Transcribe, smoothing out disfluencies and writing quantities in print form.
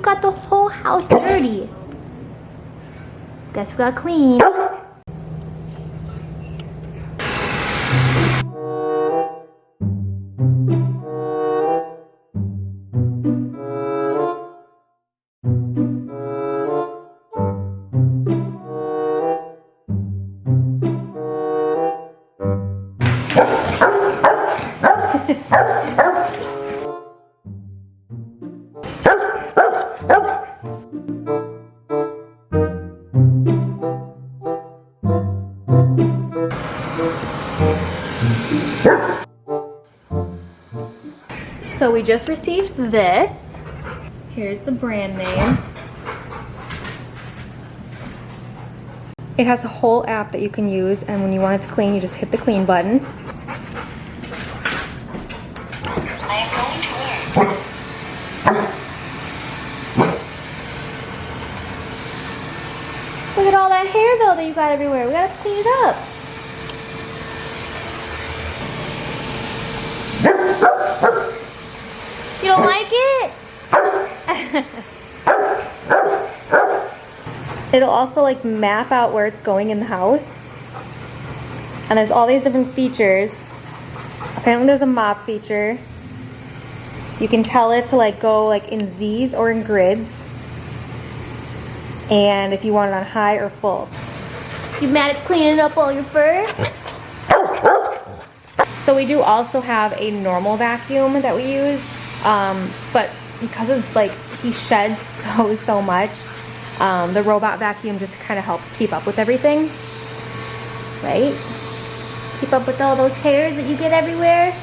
got the whole house dirty. Guess we gotta clean. So we just received this. Here's the brand name. It has a whole app that you can use, and when you want it to clean, you just hit the clean button. I am going to work. Look at all that hair though that you got everywhere. We gotta clean it up. You don't like it? It'll also like map out where it's going in the house. And there's all these different features. Apparently there's a mop feature. You can tell it to like go like in Z's or in grids. And if you want it on high or full. You mad it's cleaning up all your fur? So we do also have a normal vacuum that we use. But because it's like he sheds so much, the robot vacuum just kind of helps keep up with everything, right? Keep up with all those hairs that you get everywhere.